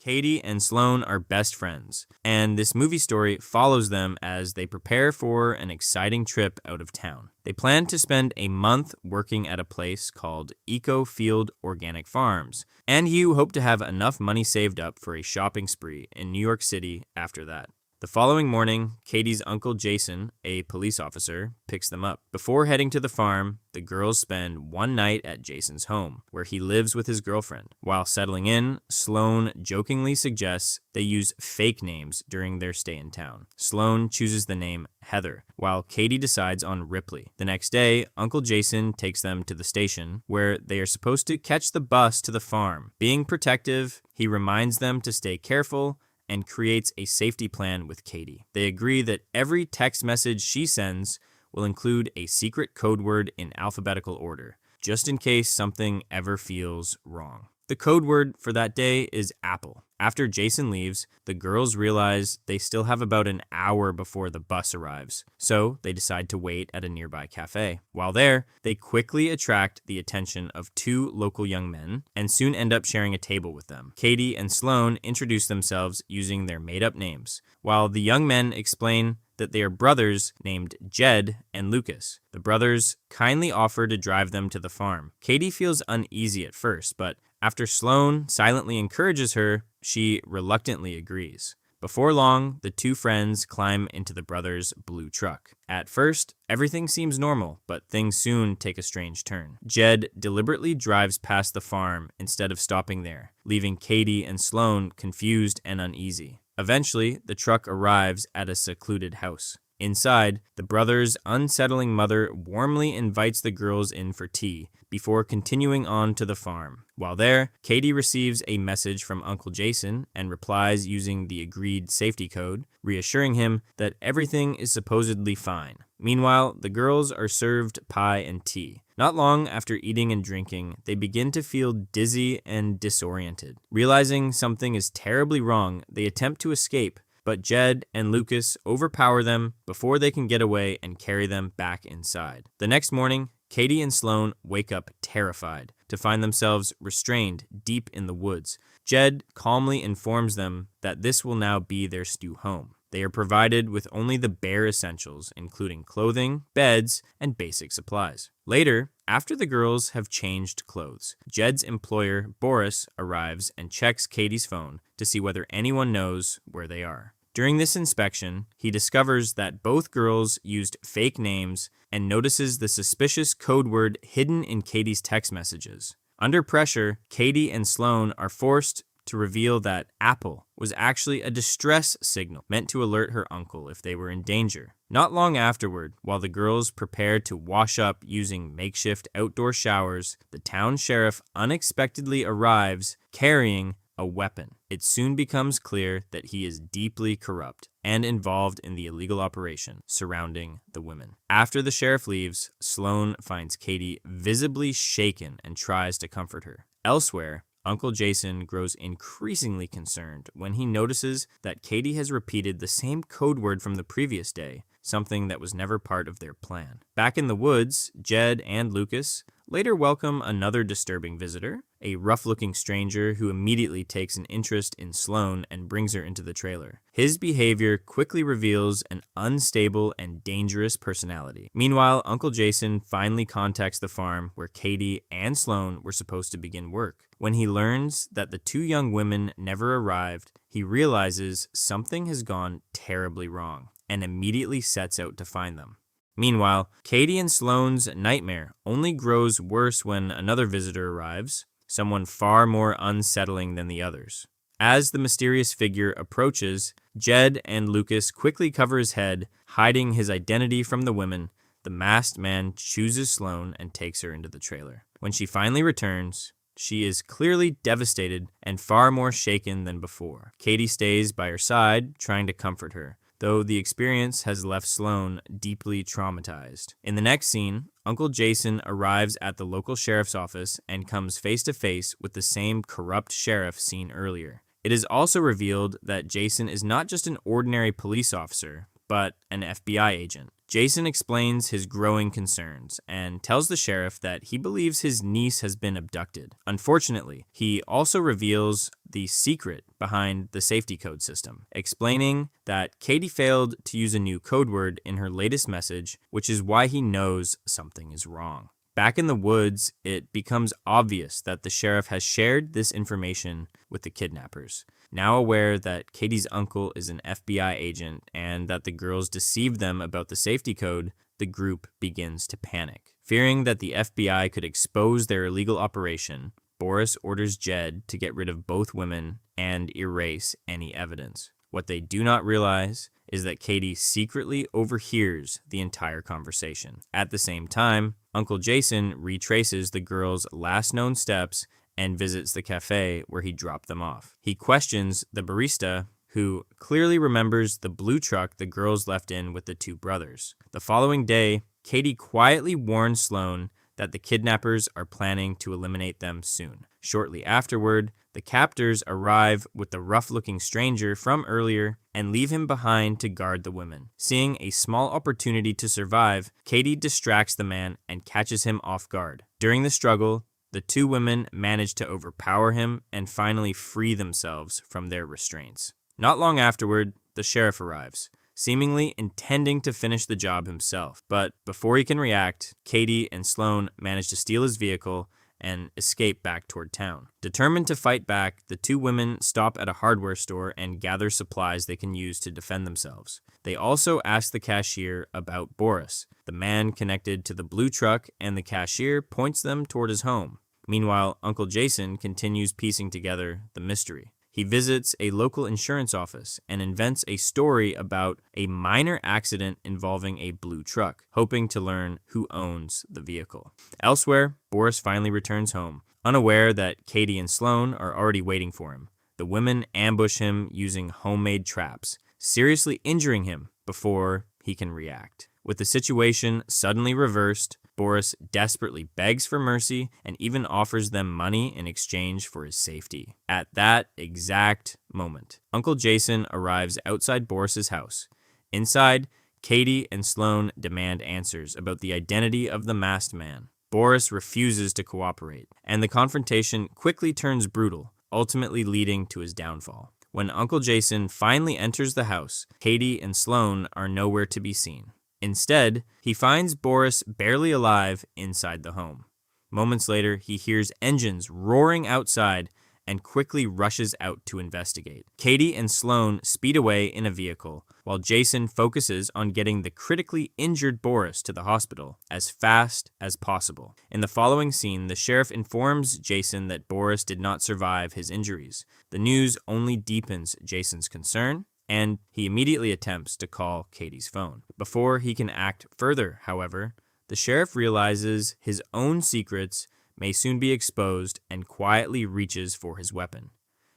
Katie and Sloane are best friends, and this movie story follows them as they prepare for an exciting trip out of town. They plan to spend a month working at a place called Eco Field Organic Farms, and you hope to have enough money saved up for a shopping spree in New York City after that. The following morning, Katie's uncle Jason, a police officer, picks them up. Before heading to the farm, the girls spend one night at Jason's home, where he lives with his girlfriend. While settling in, Sloane jokingly suggests they use fake names during their stay in town. Sloane chooses the name Heather, while Katie decides on Ripley. The next day, Uncle Jason takes them to the station, where they are supposed to catch the bus to the farm. Being protective, he reminds them to stay careful and creates a safety plan with Katie. They agree that every text message she sends will include a secret code word in alphabetical order, just in case something ever feels wrong. The code word for that day is apple. After Jason leaves, the girls realize they still have about an hour before the bus arrives, so they decide to wait at a nearby cafe. While there, they quickly attract the attention of two local young men and soon end up sharing a table with them. Katie and Sloane introduce themselves using their made-up names, while the young men explain that they are brothers named Jed and Lucas. The brothers kindly offer to drive them to the farm. Katie feels uneasy at first, but after Sloane silently encourages her, she reluctantly agrees. Before long, the two friends climb into the brothers' blue truck. At first, everything seems normal, but things soon take a strange turn. Jed deliberately drives past the farm instead of stopping there, leaving Katie and Sloane confused and uneasy. Eventually, the truck arrives at a secluded house. Inside, the brothers' unsettling mother warmly invites the girls in for tea before continuing on to the farm. While there, Katie receives a message from Uncle Jason and replies using the agreed safety code, reassuring him that everything is supposedly fine. Meanwhile, the girls are served pie and tea. Not long after eating and drinking, they begin to feel dizzy and disoriented. Realizing something is terribly wrong, they attempt to escape, but Jed and Lucas overpower them before they can get away and carry them back inside. The next morning, Katie and Sloane wake up terrified to find themselves restrained deep in the woods. Jed calmly informs them that this will now be their new home. They are provided with only the bare essentials, including clothing, beds, and basic supplies. Later, after the girls have changed clothes, Jed's employer, Boris, arrives and checks Katie's phone to see whether anyone knows where they are. During this inspection, he discovers that both girls used fake names and notices the suspicious code word hidden in Katie's text messages. Under pressure, Katie and Sloane are forced to reveal that apple was actually a distress signal meant to alert her uncle if they were in danger. Not long afterward, while the girls prepared to wash up using makeshift outdoor showers, the town sheriff unexpectedly arrives carrying a weapon. It soon becomes clear that he is deeply corrupt and involved in the illegal operation surrounding the women. After the sheriff leaves, Sloane finds Katie visibly shaken and tries to comfort her. Elsewhere, Uncle Jason grows increasingly concerned when he notices that Katie has repeated the same code word from the previous day, something that was never part of their plan. Back in the woods, Jed and Lucas later welcome another disturbing visitor, a rough-looking stranger who immediately takes an interest in Sloane and brings her into the trailer. His behavior quickly reveals an unstable and dangerous personality. Meanwhile, Uncle Jason finally contacts the farm where Katie and Sloane were supposed to begin work. When he learns that the two young women never arrived, he realizes something has gone terribly wrong and immediately sets out to find them. Meanwhile, Katie and Sloane's nightmare only grows worse when another visitor arrives, someone far more unsettling than the others. As the mysterious figure approaches, Jed and Lucas quickly cover his head, hiding his identity from the women. The masked man chooses Sloane and takes her into the trailer. When she finally returns, she is clearly devastated and far more shaken than before. Katie stays by her side, trying to comfort her, though the experience has left Sloane deeply traumatized. In the next scene, Uncle Jason arrives at the local sheriff's office and comes face to face with the same corrupt sheriff seen earlier. It is also revealed that Jason is not just an ordinary police officer, but an FBI agent. Jason explains his growing concerns and tells the sheriff that he believes his niece has been abducted. Unfortunately, he also reveals the secret behind the safety code system, explaining that Katie failed to use a new code word in her latest message, which is why he knows something is wrong. Back in the woods, it becomes obvious that the sheriff has shared this information with the kidnappers. Now aware that Katie's uncle is an FBI agent and that the girls deceived them about the safety code, the group begins to panic. Fearing that the FBI could expose their illegal operation, Boris orders Jed to get rid of both women and erase any evidence. What they do not realize is that Katie secretly overhears the entire conversation. At the same time, Uncle Jason retraces the girls' last known steps and visits the cafe where he dropped them off. He questions the barista, who clearly remembers the blue truck the girls left in with the two brothers. The following day, Katie quietly warns Sloan that the kidnappers are planning to eliminate them soon. Shortly afterward, the captors arrive with the rough-looking stranger from earlier and leave him behind to guard the women. Seeing a small opportunity to survive, Katie distracts the man and catches him off guard. During the struggle, the two women manage to overpower him and finally free themselves from their restraints. Not long afterward, the sheriff arrives, seemingly intending to finish the job himself. But before he can react, Katie and Sloan manage to steal his vehicle and escape back toward town. Determined to fight back, the two women stop at a hardware store and gather supplies they can use to defend themselves. They also ask the cashier about Boris, the man connected to the blue truck, and the cashier points them toward his home. Meanwhile, Uncle Jason continues piecing together the mystery. He visits a local insurance office and invents a story about a minor accident involving a blue truck, hoping to learn who owns the vehicle. Elsewhere, Boris finally returns home, unaware that Katie and Sloan are already waiting for him. The women ambush him using homemade traps, seriously injuring him before he can react. With the situation suddenly reversed, Boris desperately begs for mercy and even offers them money in exchange for his safety. At that exact moment, Uncle Jason arrives outside Boris's house. Inside, Katie and Sloan demand answers about the identity of the masked man. Boris refuses to cooperate, and the confrontation quickly turns brutal, ultimately leading to his downfall. When Uncle Jason finally enters the house, Katie and Sloan are nowhere to be seen. Instead, he finds Boris barely alive inside the home. Moments later, he hears engines roaring outside and quickly rushes out to investigate. Katie and Sloan speed away in a vehicle, while Jason focuses on getting the critically injured Boris to the hospital as fast as possible. In the following scene, the sheriff informs Jason that Boris did not survive his injuries. The news only deepens Jason's concern, and he immediately attempts to call Katie's phone. Before he can act further, however, the sheriff realizes his own secrets may soon be exposed and quietly reaches for his weapon.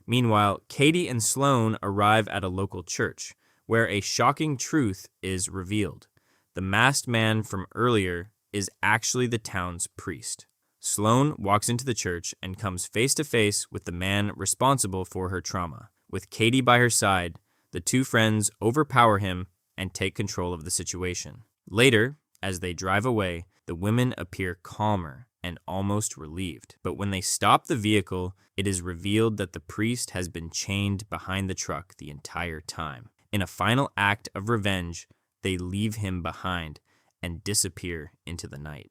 Meanwhile, Katie and Sloan arrive at a local church, where a shocking truth is revealed. The masked man from earlier is actually the town's priest. Sloan walks into the church and comes face to face with the man responsible for her trauma. With Katie by her side, the two friends overpower him and take control of the situation. Later, as they drive away, the women appear calmer and almost relieved. But when they stop the vehicle, it is revealed that the priest has been chained behind the truck the entire time. In a final act of revenge, they leave him behind and disappear into the night.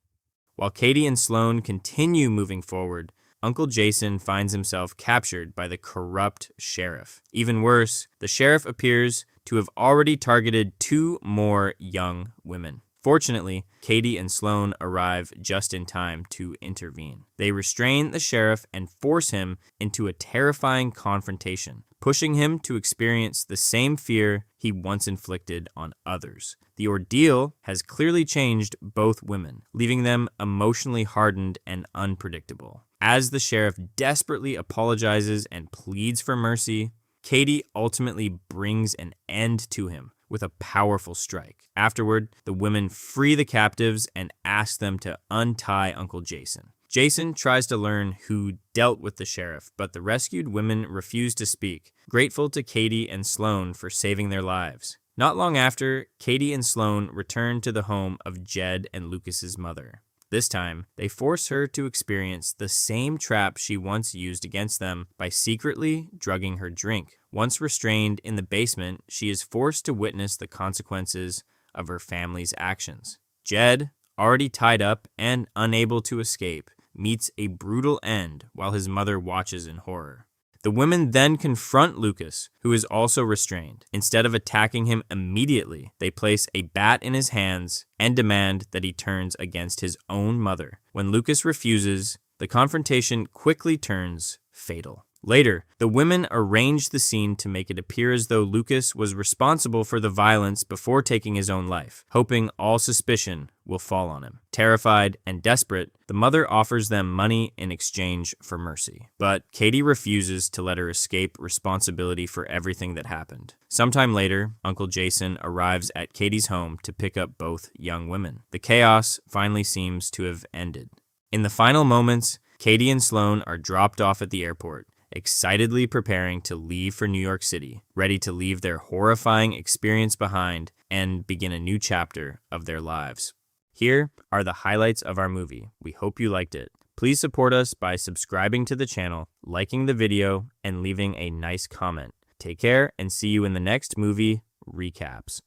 While Katie and Sloan continue moving forward, Uncle Jason finds himself captured by the corrupt sheriff. Even worse, the sheriff appears to have already targeted two more young women. Fortunately, Katie and Sloan arrive just in time to intervene. They restrain the sheriff and force him into a terrifying confrontation, pushing him to experience the same fear he once inflicted on others. The ordeal has clearly changed both women, leaving them emotionally hardened and unpredictable. As the sheriff desperately apologizes and pleads for mercy, Katie ultimately brings an end to him with a powerful strike. Afterward, the women free the captives and ask them to untie Uncle Jason. Jason tries to learn who dealt with the sheriff, but the rescued women refuse to speak, grateful to Katie and Sloan for saving their lives. Not long after, Katie and Sloane return to the home of Jed and Lucas's mother. This time, they force her to experience the same trap she once used against them by secretly drugging her drink. Once restrained in the basement, she is forced to witness the consequences of her family's actions. Jed, already tied up and unable to escape, meets a brutal end while his mother watches in horror. The women then confront Lucas, who is also restrained. Instead of attacking him immediately, they place a bat in his hands and demand that he turns against his own mother. When Lucas refuses, the confrontation quickly turns fatal. Later, the women arrange the scene to make it appear as though Lucas was responsible for the violence before taking his own life, hoping all suspicion will fall on him. Terrified and desperate, the mother offers them money in exchange for mercy. But Katie refuses to let her escape responsibility for everything that happened. Sometime later, Uncle Jason arrives at Katie's home to pick up both young women. The chaos finally seems to have ended. In the final moments, Katie and Sloane are dropped off at the airport, excitedly preparing to leave for New York City, ready to leave their horrifying experience behind and begin a new chapter of their lives. Here are the highlights of our movie. We hope you liked it. Please support us by subscribing to the channel, liking the video, and leaving a nice comment. Take care and see you in the next movie recaps.